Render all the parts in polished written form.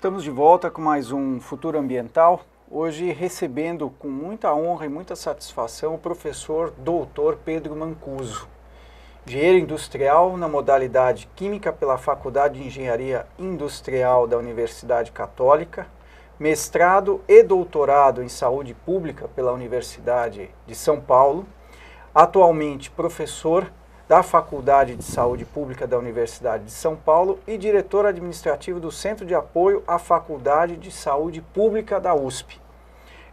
Estamos de volta com mais um Futuro Ambiental, hoje recebendo com muita honra e muita satisfação o professor doutor Pedro Mancuso, engenheiro industrial na modalidade Química pela Faculdade de Engenharia Industrial da Universidade Católica, mestrado e doutorado em Saúde Pública pela Universidade de São Paulo, atualmente professor da Faculdade de Saúde Pública da Universidade de São Paulo e diretor administrativo do Centro de Apoio à Faculdade de Saúde Pública da USP.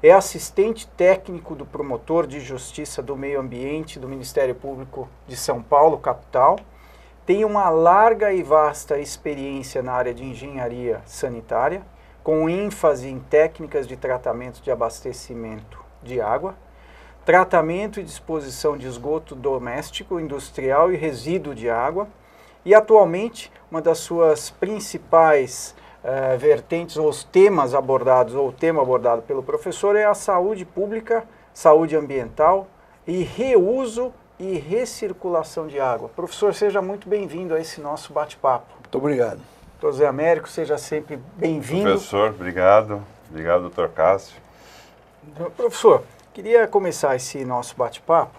É assistente técnico do promotor de Justiça do Meio Ambiente do Ministério Público de São Paulo, capital. Tem uma larga e vasta experiência na área de engenharia sanitária, com ênfase em técnicas de tratamento de abastecimento de água, tratamento e disposição de esgoto doméstico, industrial e resíduo de água, e atualmente uma das suas principais vertentes ou os temas abordados, ou o tema abordado pelo professor é a saúde pública, saúde ambiental e reuso e recirculação de água. Professor, seja muito bem-vindo a esse nosso bate-papo. Muito obrigado. Doutor Zé Américo, seja sempre bem-vindo. Professor, obrigado. Obrigado, doutor Cássio. Professor, queria começar esse nosso bate-papo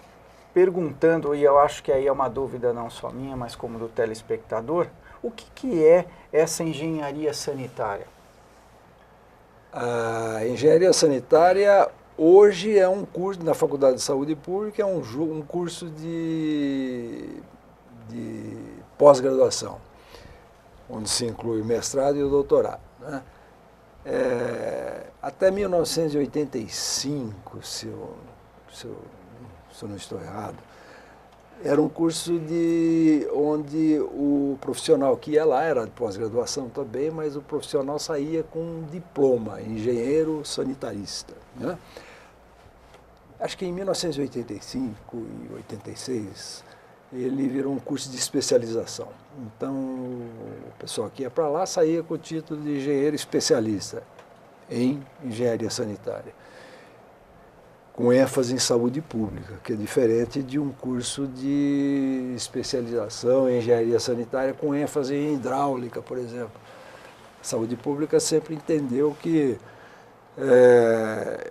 perguntando, e eu acho que aí é uma dúvida não só minha, mas como do telespectador, o que é essa engenharia sanitária? A engenharia sanitária hoje é um curso na Faculdade de Saúde Pública, é um curso de pós-graduação, onde se inclui o mestrado e o doutorado, né? Até 1985, se eu não estou errado, era um curso onde o profissional que ia lá era de pós-graduação também, mas o profissional saía com um diploma, engenheiro sanitarista, né? Acho que em 1985 e 86 ele virou um curso de especialização. Então o pessoal que ia para lá saía com o título de engenheiro especialista em engenharia sanitária, com ênfase em saúde pública, que é diferente de um curso de especialização em engenharia sanitária com ênfase em hidráulica, por exemplo. A saúde pública sempre entendeu que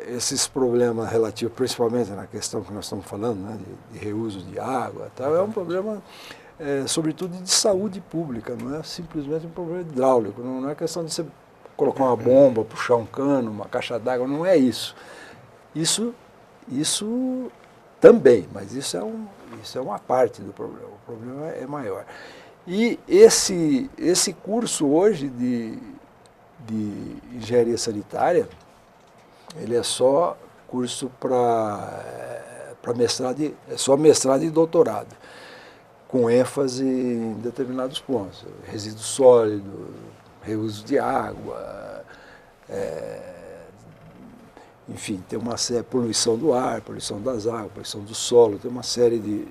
esses problemas relativos, principalmente na questão que nós estamos falando, né, de reuso de água, tal, é um problema, sobretudo, de saúde pública, não é simplesmente um problema hidráulico, não é questão de você colocar uma bomba, puxar um cano, uma caixa d'água, não é isso. Isso também, mas isso é uma parte do problema, o problema é maior. E esse curso hoje de engenharia sanitária, ele é só curso para mestrado, é só mestrado e doutorado, com ênfase em determinados pontos, resíduo sólido, reuso de água, enfim, tem uma série, poluição do ar, poluição das águas, poluição do solo, tem uma série de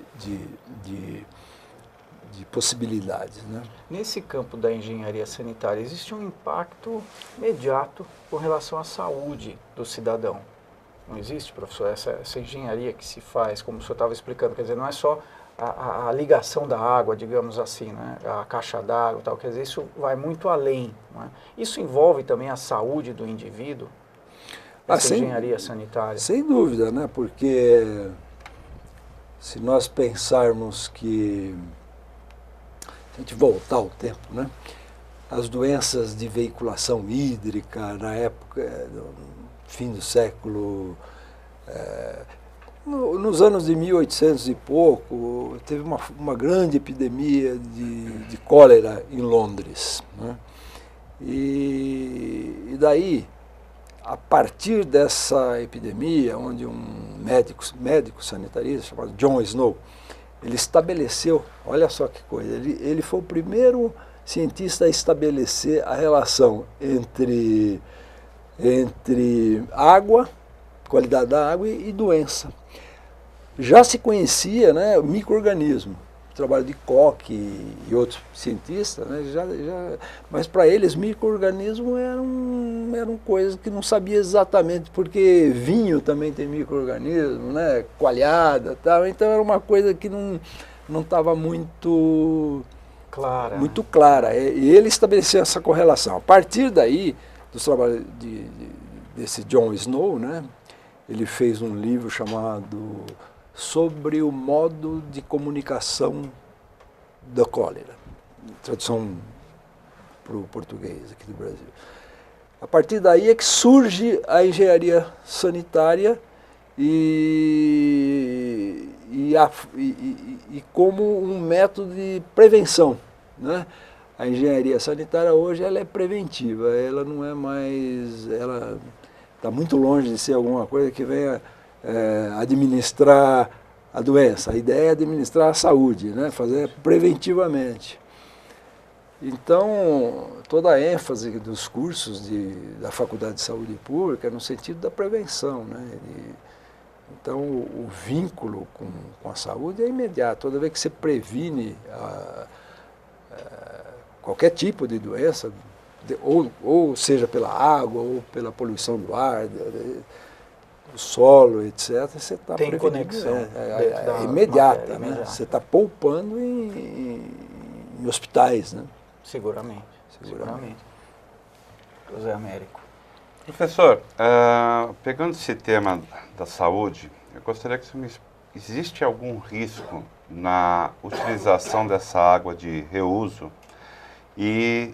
possibilidades, né? Nesse campo da engenharia sanitária, existe um impacto imediato com relação à saúde do cidadão. Não existe, professor, essa engenharia que se faz, como o senhor estava explicando, quer dizer, não é só a ligação da água, digamos assim, né? A caixa d'água e tal, quer dizer, isso vai muito além, não é? Isso envolve também a saúde do indivíduo, essa engenharia sanitária? Sem dúvida, né? Porque se nós pensarmos que, se a gente voltar ao tempo, né? As doenças de veiculação hídrica na época, no fim do século, nos anos de 1800 e pouco, teve uma grande epidemia de cólera em Londres, né? E daí, a partir dessa epidemia, onde um médico sanitarista chamado John Snow, ele estabeleceu, olha só que coisa, ele foi o primeiro cientista a estabelecer a relação entre água, qualidade da água e doença. Já se conhecia, né, micro-organismo, o trabalho de Koch e outros cientistas, né, mas para eles micro-organismos eram coisas que não sabia exatamente, porque vinho também tem micro-organismo, né, coalhada, tal, então era uma coisa que não estava muito Clara. Muito clara. E ele estabeleceu essa correlação. A partir daí, dos trabalhos desse John Snow, né, ele fez um livro chamado Sobre o Modo de Comunicação da Cólera, tradução para o português aqui do Brasil. A partir daí é que surge a engenharia sanitária e como um método de prevenção, né? A engenharia sanitária hoje ela é preventiva, ela não é mais, ela está muito longe de ser alguma coisa que venha administrar a doença. A ideia é administrar a saúde, né? Fazer preventivamente. Então, toda a ênfase dos cursos da Faculdade de Saúde Pública é no sentido da prevenção, né? Então, o vínculo com a saúde é imediato. Toda vez que você previne qualquer tipo de doença, ou seja pela água, ou pela poluição do ar, do solo, etc., você está prevenindo. Tem conexão. É imediata, né? Imediata. Você está poupando em hospitais, né? Seguramente. José Américo. Professor, pegando esse tema da saúde, eu gostaria que você me... Existe algum risco na utilização dessa água de reuso? E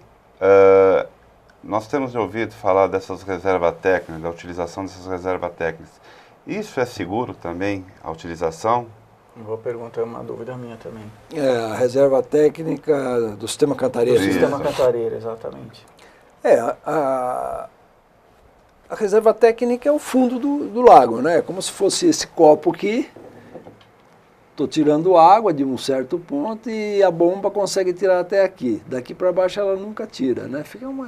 nós temos ouvido falar dessas reservas técnicas, da utilização dessas reservas técnicas. Isso é seguro também, a utilização? Boa pergunta, é uma dúvida minha também. A reserva técnica do sistema Cantareira. Do sistema Cantareira, exatamente. A reserva técnica é o fundo do lago, né? Como se fosse esse copo aqui. Estou tirando água de um certo ponto e a bomba consegue tirar até aqui. Daqui para baixo ela nunca tira, né?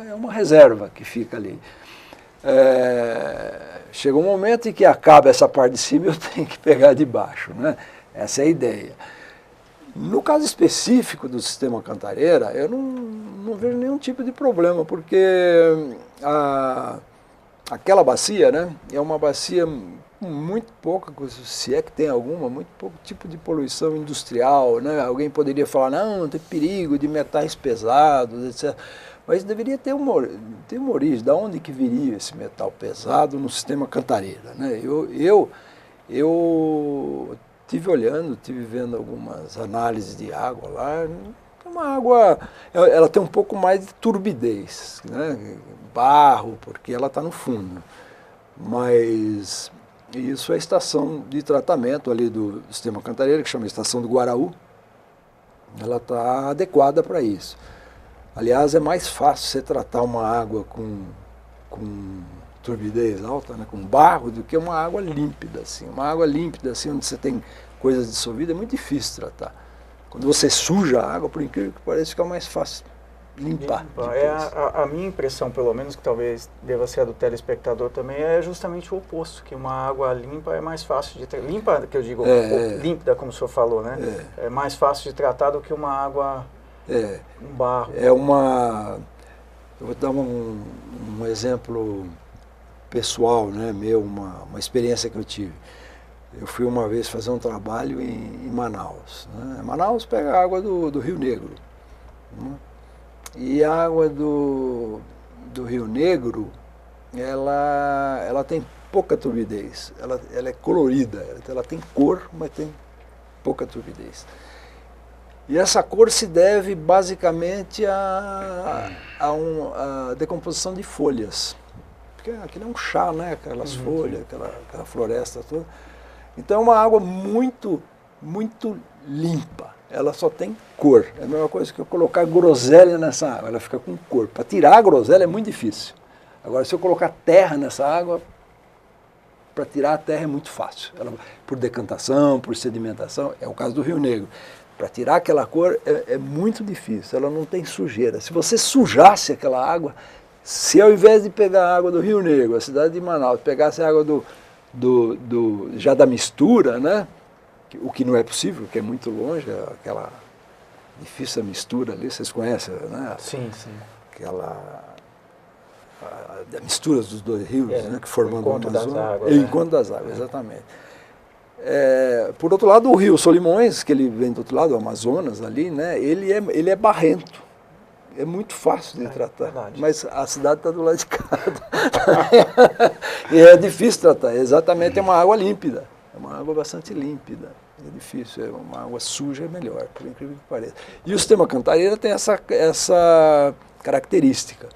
É uma reserva que fica ali. Chega um momento em que acaba essa parte de cima e eu tenho que pegar de baixo, né? Essa é a ideia. No caso específico do sistema Cantareira, eu não vejo nenhum tipo de problema, porque aquela bacia, né, é uma bacia com muito pouca, se é que tem alguma, muito pouco tipo de poluição industrial, né? Alguém poderia falar, não tem perigo de metais pesados, etc. Mas deveria ter uma origem, de onde que viria esse metal pesado no sistema Cantareira, né? Eu tive vendo algumas análises de água lá, uma água, ela tem um pouco mais de turbidez, né? Barro, porque ela está no fundo, mas isso é a estação de tratamento ali do sistema Cantareira, que chama Estação do Guaraú, ela está adequada para isso. Aliás, é mais fácil você tratar uma água com turbidez alta, né, com barro, do que uma água límpida, assim. Uma água límpida, assim, onde você tem coisas dissolvidas, é muito difícil tratar. Quando você suja a água, por incrível que pareça, fica mais fácil limpar. A minha impressão, pelo menos, que talvez deva ser a do telespectador também, é justamente o oposto, que uma água limpa é mais fácil de tratar. Limpa, que eu digo, límpida, como o senhor falou, né? É mais fácil de tratar do que uma água, um barro. Eu vou dar um exemplo pessoal, né, meu, uma experiência que eu tive. Eu fui uma vez fazer um trabalho em Manaus, né? Manaus pega a água do Rio Negro, né? E a água do Rio Negro, ela tem pouca turbidez, ela é colorida, ela tem cor, mas tem pouca turbidez. E essa cor se deve basicamente à decomposição de folhas. Porque aquilo é um chá, né? Aquelas folhas, aquela floresta toda. Então é uma água muito, muito limpa. Ela só tem cor. É a mesma coisa que eu colocar groselha nessa água, ela fica com cor. Para tirar a groselha é muito difícil. Agora, se eu colocar terra nessa água, para tirar a terra é muito fácil. Por decantação, por sedimentação, é o caso do Rio Negro. Para tirar aquela cor é muito difícil, ela não tem sujeira. Se você sujasse aquela água, se ao invés de pegar a água do Rio Negro, a cidade de Manaus, pegasse a água já da mistura, né? O que não é possível, porque é muito longe, aquela difícil mistura ali, vocês conhecem, né? Sim. A mistura dos dois rios, né? Que formando o encontro uma das zona. águas. O encontro das águas, exatamente. por outro lado, o rio Solimões, que ele vem do outro lado, o Amazonas ali, né, ele é barrento. É muito fácil de tratar, verdade. mas a cidade está do lado de cá. E é difícil tratar, exatamente, é uma água límpida, é uma água bastante límpida. É difícil, é uma água suja é melhor, por incrível que pareça. E o sistema Cantareira tem essa característica.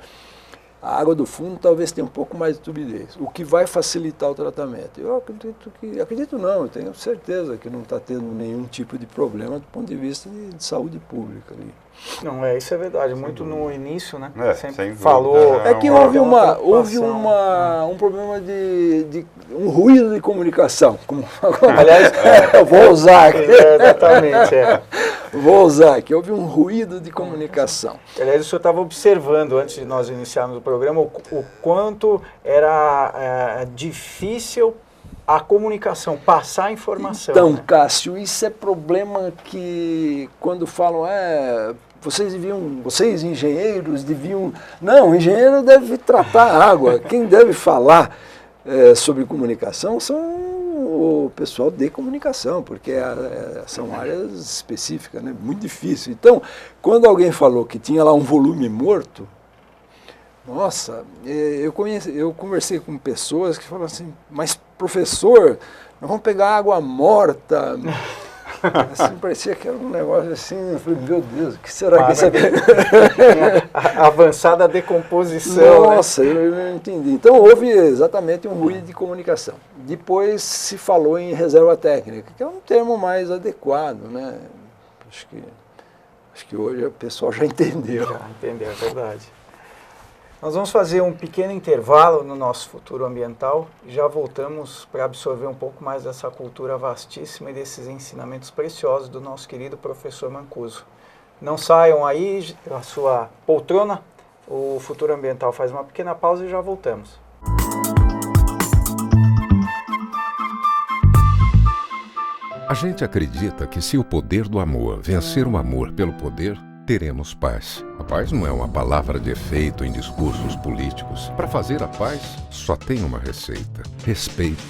A água do fundo talvez tenha um pouco mais de turbidez, o que vai facilitar o tratamento. Eu acredito não, eu tenho certeza que não está tendo nenhum tipo de problema do ponto de vista de saúde pública ali. Não, isso é verdade. Muito no início, né? Sempre falou. É que houve um problema de um ruído de comunicação. Aliás, eu vou usar aqui. Exatamente. Vou usar aqui. Houve um ruído de comunicação. Aliás, o senhor estava observando, antes de nós iniciarmos o programa, o quanto era difícil a comunicação, passar a informação. Então, né? Cássio, isso é problema que quando falam, vocês engenheiros deviam... Não, o engenheiro deve tratar a água. Quem deve falar sobre comunicação são o pessoal de comunicação, porque são áreas específicas, né? Muito difícil. Então, quando alguém falou que tinha lá um volume morto, nossa, eu conversei com pessoas que falaram assim, mas professor, nós vamos pegar água morta. Assim, parecia que era um negócio assim, eu falei, meu Deus, o que será que isso é? Avançada decomposição. Nossa, eu não entendi. Então houve exatamente um ruído de comunicação. Depois se falou em reserva técnica, que é um termo mais adequado, né? Acho que hoje o pessoal já entendeu. Já entendeu, é verdade. Nós vamos fazer um pequeno intervalo no nosso Futuro Ambiental e já voltamos para absorver um pouco mais dessa cultura vastíssima e desses ensinamentos preciosos do nosso querido professor Mancuso. Não saiam aí da sua poltrona, o Futuro Ambiental faz uma pequena pausa e já voltamos. A gente acredita que se o poder do amor vencer o amor pelo poder, teremos paz. A paz não é uma palavra de efeito em discursos políticos. Para fazer a paz, só tem uma receita: respeito.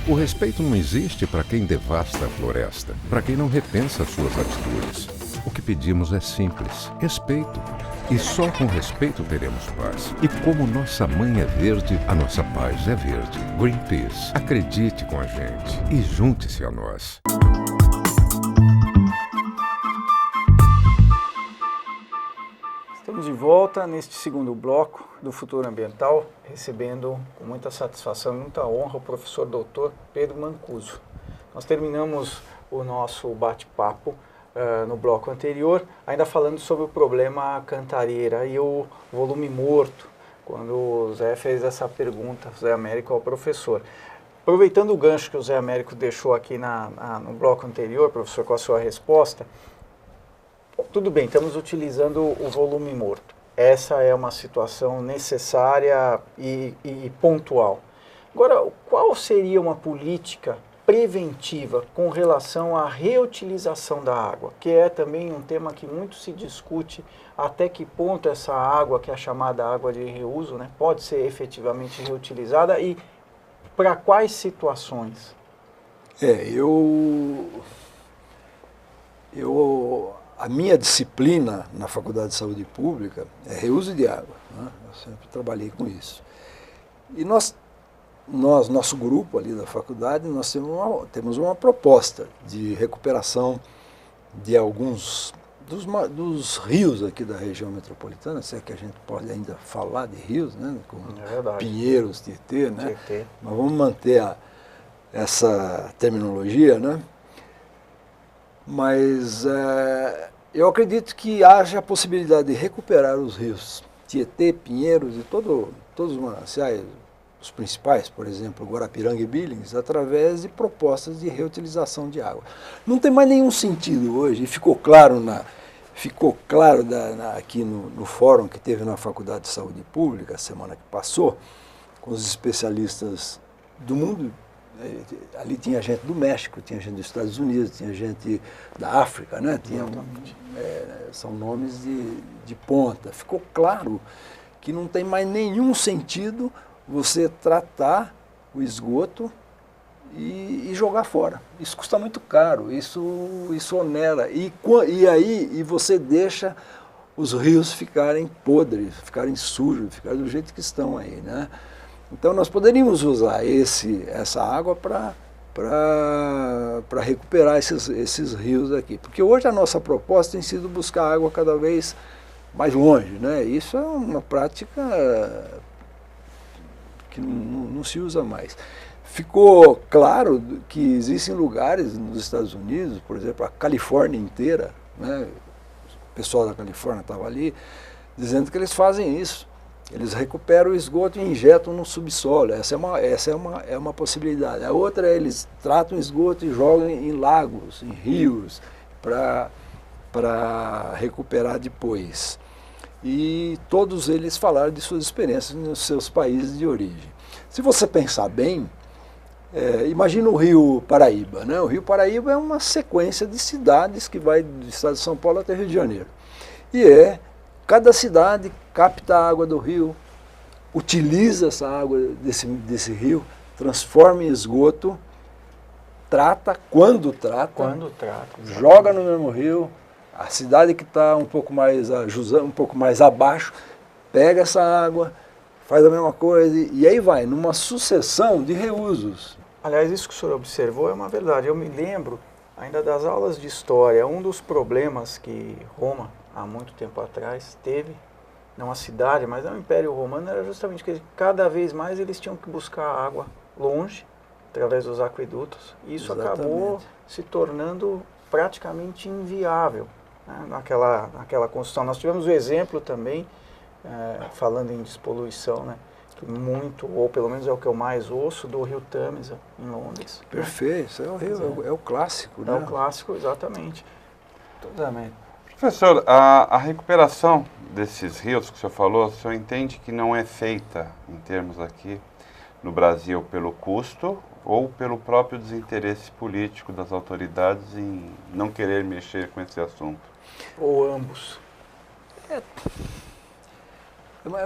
O respeito não existe para quem devasta a floresta, para quem não repensa suas atitudes. O que pedimos é simples: respeito. E só com respeito teremos paz. E como nossa mãe é verde, a nossa paz é verde. Greenpeace, acredite com a gente e junte-se a nós. Estamos de volta neste segundo bloco do Futuro Ambiental, recebendo com muita satisfação e muita honra o professor doutor Pedro Mancuso. Nós terminamos o nosso bate-papo no bloco anterior, ainda falando sobre o problema Cantareira e o volume morto, quando o Zé fez essa pergunta, o Zé Américo, ao professor. Aproveitando o gancho que o Zé Américo deixou aqui no bloco anterior, professor, com a sua resposta, tudo bem, estamos utilizando o volume morto. Essa é uma situação necessária e pontual. Agora, qual seria uma política preventiva com relação à reutilização da água? Que é também um tema que muito se discute, até que ponto essa água, que é a chamada água de reuso, né, pode ser efetivamente reutilizada e para quais situações? A minha disciplina na Faculdade de Saúde Pública é reuso de água, né? Eu sempre trabalhei com isso. E nosso grupo ali da faculdade, nós temos uma proposta de recuperação de alguns dos rios aqui da região metropolitana, se é que a gente pode ainda falar de rios, né? Como Pinheiros, Tietê, né? Tietê. Mas vamos manter essa terminologia, né? Mas eu acredito que haja a possibilidade de recuperar os rios Tietê, Pinheiros e todos os mananciais, os principais, por exemplo, Guarapiranga e Billings, através de propostas de reutilização de água. Não tem mais nenhum sentido hoje, e ficou claro aqui no fórum que teve na Faculdade de Saúde Pública, a semana que passou, com os especialistas do mundo. Ali tinha gente do México, tinha gente dos Estados Unidos, tinha gente da África, né? São nomes de ponta. Ficou claro que não tem mais nenhum sentido você tratar o esgoto e jogar fora. Isso custa muito caro, isso onera. E aí você deixa os rios ficarem podres, ficarem sujos, ficarem do jeito que estão aí, né? Então nós poderíamos usar essa água para recuperar esses rios aqui. Porque hoje a nossa proposta tem sido buscar água cada vez mais longe, né? Isso é uma prática que não se usa mais. Ficou claro que existem lugares nos Estados Unidos, por exemplo, a Califórnia inteira, né? O pessoal da Califórnia estava ali, dizendo que eles fazem isso. Eles recuperam o esgoto e injetam no subsolo. Essa é uma possibilidade. A outra é eles tratam o esgoto e jogam em lagos, em rios, para recuperar depois. E todos eles falaram de suas experiências nos seus países de origem. Se você pensar bem, imagina o Rio Paraíba, né? O Rio Paraíba é uma sequência de cidades que vai do estado de São Paulo até Rio de Janeiro. E cada cidade capta a água do rio, utiliza essa água desse rio, transforma em esgoto, trata, quando trata, joga no mesmo rio. A cidade que está um pouco mais abaixo, pega essa água, faz a mesma coisa e aí vai, numa sucessão de reusos. Aliás, isso que o senhor observou é uma verdade. Eu me lembro ainda das aulas de história, um dos problemas que Roma, há muito tempo atrás, teve, não a cidade, mas o Império Romano, era justamente que cada vez mais eles tinham que buscar água longe, através dos aquedutos, e isso acabou se tornando praticamente inviável, né, naquela construção. Nós tivemos o exemplo também, falando em despoluição, né, ou pelo menos é o que eu mais ouço, do Rio Tâmisa, em Londres. Perfeito, isso é o clássico, né? É o clássico, exatamente. Totalmente. Professor, a recuperação desses rios que o senhor falou, o senhor entende que não é feita, em termos aqui no Brasil, pelo custo ou pelo próprio desinteresse político das autoridades em não querer mexer com esse assunto? Ou ambos? É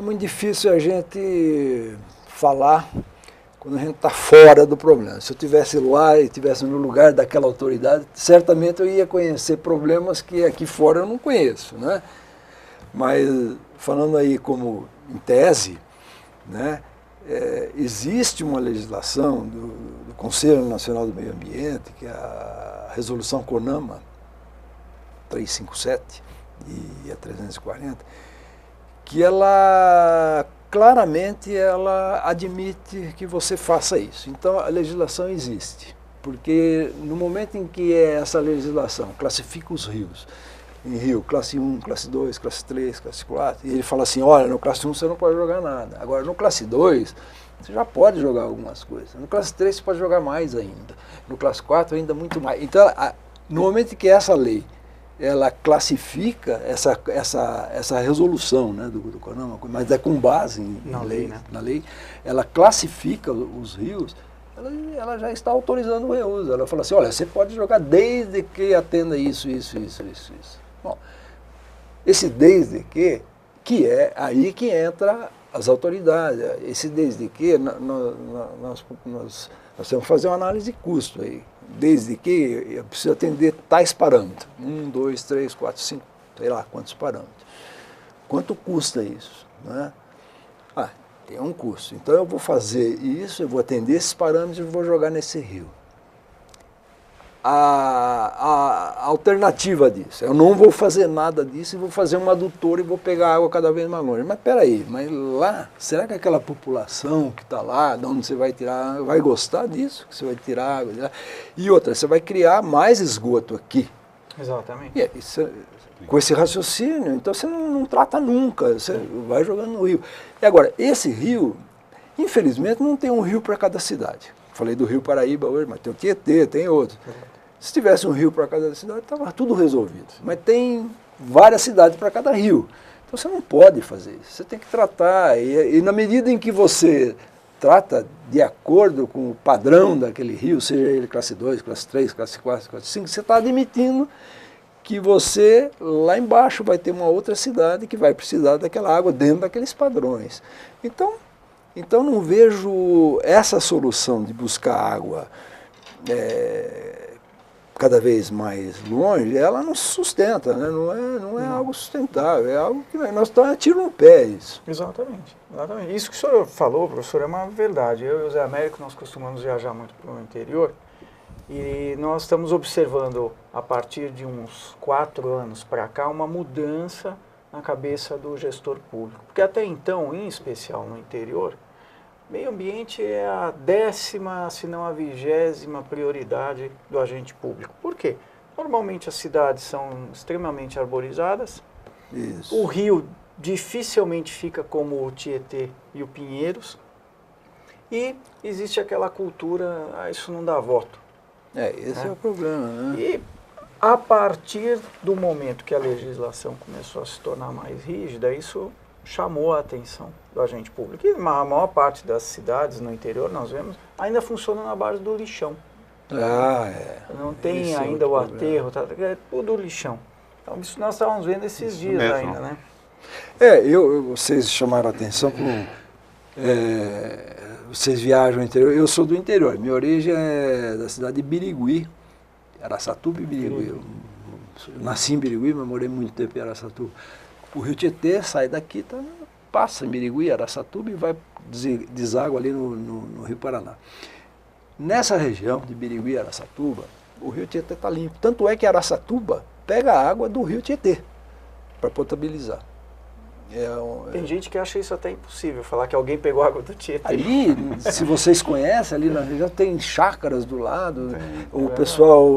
muito difícil a gente falar quando a gente está fora do problema. Se eu estivesse lá e estivesse no lugar daquela autoridade, certamente eu ia conhecer problemas que aqui fora eu não conheço, né? Mas, falando aí como em tese, né, existe uma legislação do Conselho Nacional do Meio Ambiente, que é a Resolução CONAMA 357 e a 340, que ela claramente admite que você faça isso. Então a legislação existe, porque no momento em que essa legislação classifica os rios, em rio classe 1, classe 2, classe 3, classe 4, e ele fala assim, olha, no classe 1 você não pode jogar nada, agora no classe 2 você já pode jogar algumas coisas, no classe 3 você pode jogar mais ainda, no classe 4 ainda muito mais. Então no momento em que essa lei ela classifica essa resolução, né, do CONAMA, mas é com base na lei, né? Na lei, ela classifica os rios, ela já está autorizando o reuso. Ela fala assim, olha, você pode jogar desde que atenda isso. Bom, esse desde que é aí que entra as autoridades. Esse desde que nós temos que fazer uma análise de custo aí. Desde que eu preciso atender tais parâmetros. 1, 2, 3, 4, 5, sei lá quantos parâmetros. Quanto custa isso? Né? Tem um custo. Então eu vou fazer isso, eu vou atender esses parâmetros e vou jogar nesse rio. A alternativa disso, eu não vou fazer nada disso e vou fazer uma adutora e vou pegar água cada vez mais longe. Mas peraí, mas lá, será que aquela população que está lá, de onde você vai tirar, vai gostar disso? Que você vai tirar água de lá? E outra, você vai criar mais esgoto aqui. Exatamente. E com esse raciocínio, então você não trata nunca, você vai jogando no rio. E agora, esse rio, infelizmente, não tem um rio para cada cidade. Falei do Rio Paraíba hoje, mas tem o Tietê, tem outro. Se tivesse um rio para cada cidade, estava tudo resolvido. Mas tem várias cidades para cada rio. Então você não pode fazer isso. Você tem que tratar. E na medida em que você trata de acordo com o padrão daquele rio, seja ele classe 2, classe 3, classe 4, classe 5, você está admitindo que você, lá embaixo, vai ter uma outra cidade que vai precisar daquela água dentro daqueles padrões. Então não vejo essa solução de buscar água cada vez mais longe, ela não se sustenta, né? Não é algo sustentável, é algo que nós estamos a tiro no pé, isso. Exatamente, exatamente. Isso que o senhor falou, professor, é uma verdade. Eu e o Zé Américo, nós costumamos viajar muito para o interior e nós estamos observando, a partir de uns 4 anos para cá, uma mudança na cabeça do gestor público. Porque até então, em especial no interior, meio ambiente é a 10ª, se não a 20ª prioridade do agente público. Por quê? Normalmente as cidades são extremamente arborizadas. Isso. O rio dificilmente fica como o Tietê e o Pinheiros. E existe aquela cultura, isso não dá voto. Esse é o problema, né? E a partir do momento que a legislação começou a se tornar mais rígida, isso chamou a atenção do agente público. E a maior parte das cidades no interior, nós vemos, ainda funciona na base do lixão. Não tem Esse ainda é o aterro, é tudo lixão. Então isso nós estávamos vendo esses Isso dias mesmo. ainda, né? Vocês chamaram a atenção vocês viajam no interior, eu sou do interior, minha origem é da cidade de Birigui, Araçatuba e Birigui. Eu nasci em Birigui, mas morei muito tempo em Araçatuba. O rio Tietê sai daqui, passa em Birigui, Araçatuba e vai deságua ali no Rio Paraná. Nessa região de Birigui e Araçatuba, o rio Tietê está limpo. Tanto é que Araçatuba pega a água do rio Tietê para potabilizar. Tem gente que acha isso até impossível, falar que alguém pegou água do Tietê. Ali, se vocês conhecem, ali na região tem chácaras do lado, o pessoal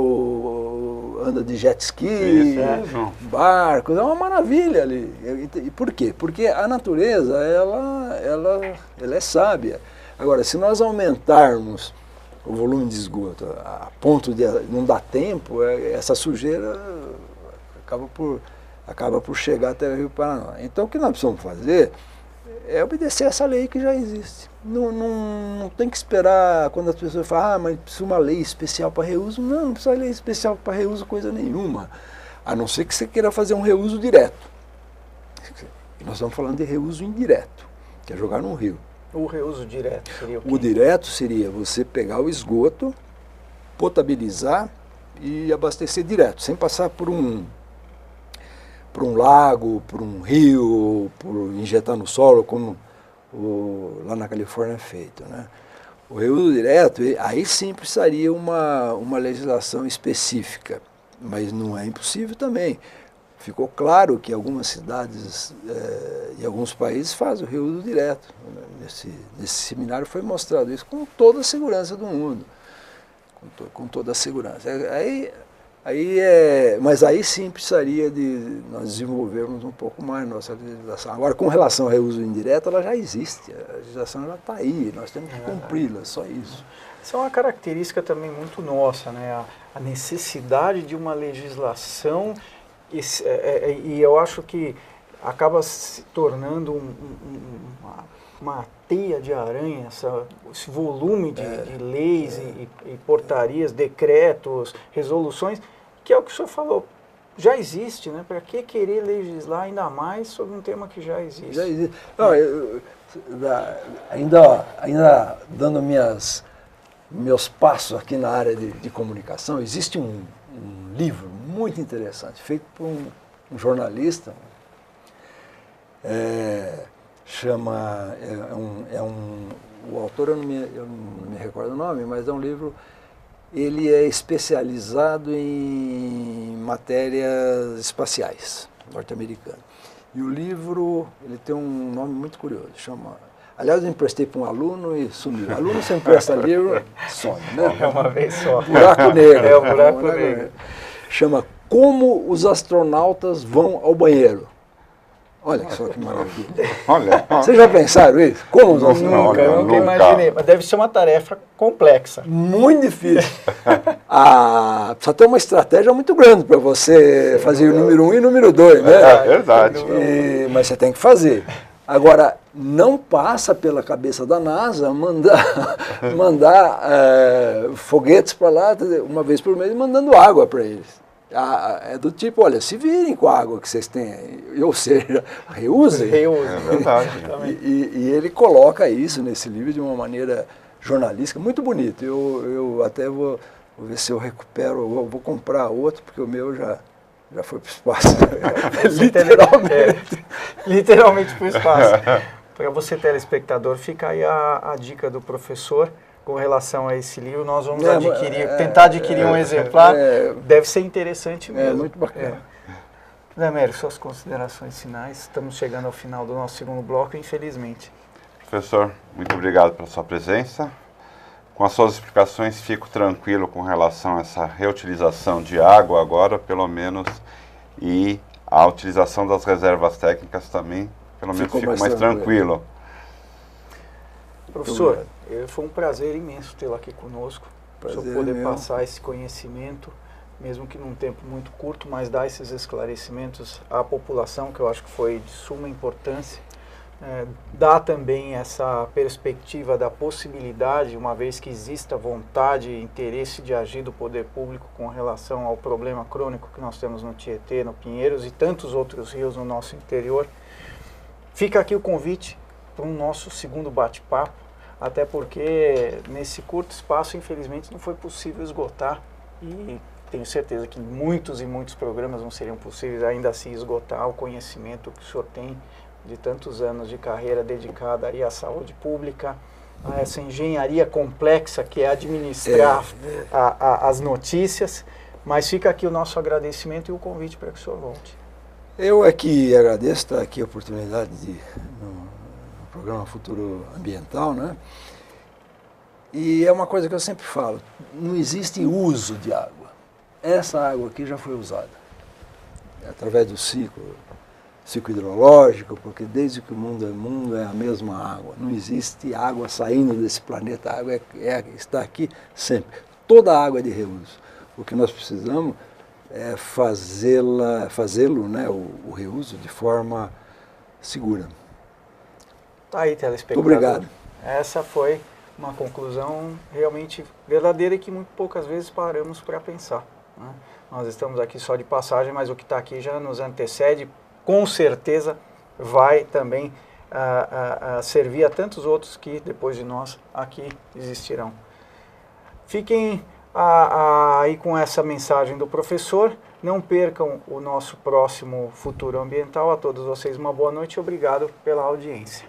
anda de jet ski, barcos, é uma maravilha ali. E por quê? Porque a natureza, ela é sábia. Agora, se nós aumentarmos o volume de esgoto a ponto de não dar tempo, essa sujeira acaba por chegar até o Rio Paraná. Então, o que nós precisamos fazer é obedecer essa lei que já existe. Não tem que esperar quando as pessoas falam, mas precisa uma lei especial para reuso. Não precisa lei especial para reuso coisa nenhuma. A não ser que você queira fazer um reuso direto. Nós estamos falando de reuso indireto, que é jogar num rio. O reuso direto seria o quê? O direto seria você pegar o esgoto, potabilizar e abastecer direto, sem passar por um lago, por um rio, por injetar no solo, como lá na Califórnia é feito, né? O reuso direto, aí sim precisaria uma legislação específica, mas não é impossível também. Ficou claro que algumas cidades e alguns países fazem o reuso direto. Nesse seminário foi mostrado isso com toda a segurança do mundo, com toda a segurança. Mas aí sim precisaria de nós desenvolvermos um pouco mais nossa legislação. Agora, com relação ao reuso indireto, ela já existe, a legislação já está aí, nós temos que cumpri-la, só isso. Isso é uma característica também muito nossa, né? A necessidade de uma legislação, e eu acho que acaba se tornando uma teia de aranha, esse volume de leis e portarias, decretos, resoluções, que é o que o senhor falou, já existe, né? Para que querer legislar ainda mais sobre um tema que já existe? Já existe. Não, ainda dando meus passos aqui na área de comunicação, existe um livro muito interessante, feito por um jornalista, o autor eu não me recordo o nome, mas é um livro, ele é especializado em matérias espaciais, norte-americano. E o livro, ele tem um nome muito curioso, aliás, eu emprestei para um aluno e sumiu. O aluno você empresta livro, some, né? É uma vez só. Buraco negro. É o buraco negro. Chama Como os Astronautas Vão ao Banheiro. Olha só que maravilha. Olha. Vocês já pensaram isso? Como os astronautas? Nunca imaginei, mas deve ser uma tarefa complexa. Muito difícil. Precisa ter uma estratégia muito grande para você fazer o número 1 e o número 2, né? É verdade. Mas você tem que fazer. Agora, não passa pela cabeça da NASA mandar foguetes para lá uma vez por mês mandando água para eles. É do tipo, olha, se virem com a água que vocês têm aí, ou seja, reusem. É verdade. E ele coloca isso nesse livro de uma maneira jornalística muito bonita. Eu até vou Vou ver se eu recupero, eu vou comprar outro, porque o meu já foi para o espaço. Literalmente. Literalmente para o espaço. Para você, telespectador, fica aí a dica do professor com relação a esse livro. Nós vamos tentar adquirir um exemplar. Deve ser interessante mesmo. É muito bacana. Zé Mério, suas considerações finais. Estamos chegando ao final do nosso segundo bloco, infelizmente. Professor, muito obrigado pela sua presença. Com as suas explicações, fico tranquilo com relação a essa reutilização de água agora, pelo menos, e a utilização das reservas técnicas também, pelo menos fico mais tranquilo. Professor, foi um prazer imenso tê-lo aqui conosco. Para poder passar esse conhecimento, mesmo que num tempo muito curto, mas dar esses esclarecimentos à população, que eu acho que foi de suma importância. Dá também essa perspectiva da possibilidade, uma vez que exista vontade e interesse de agir do poder público com relação ao problema crônico que nós temos no Tietê, no Pinheiros e tantos outros rios no nosso interior. Fica aqui o convite para um nosso segundo bate-papo, até porque nesse curto espaço, infelizmente, não foi possível esgotar, e tenho certeza que muitos e muitos programas não seriam possíveis ainda assim esgotar o conhecimento que o senhor tem de tantos anos de carreira dedicada aí à saúde pública, a essa engenharia complexa que é administrar as notícias. Mas fica aqui o nosso agradecimento e o convite para que o senhor volte. Eu aqui agradeço estar aqui a oportunidade no programa Futuro Ambiental, né? E é uma coisa que eu sempre falo, não existe uso de água. Essa água aqui já foi usada, através do ciclo hidrológico, porque desde que o mundo é a mesma água. Não existe água saindo desse planeta, a água está aqui sempre. Toda a água é de reuso. O que nós precisamos é fazê-lo, né, o reuso de forma segura. Tá aí, telespectador. Muito obrigado. Essa foi uma conclusão realmente verdadeira e que muito poucas vezes paramos para pensar, né? Nós estamos aqui só de passagem, mas o que está aqui já nos antecede, com certeza vai também servir a tantos outros que depois de nós aqui existirão. Fiquem aí com essa mensagem do professor. Não percam o nosso próximo Futuro Ambiental. A todos vocês uma boa noite e obrigado pela audiência.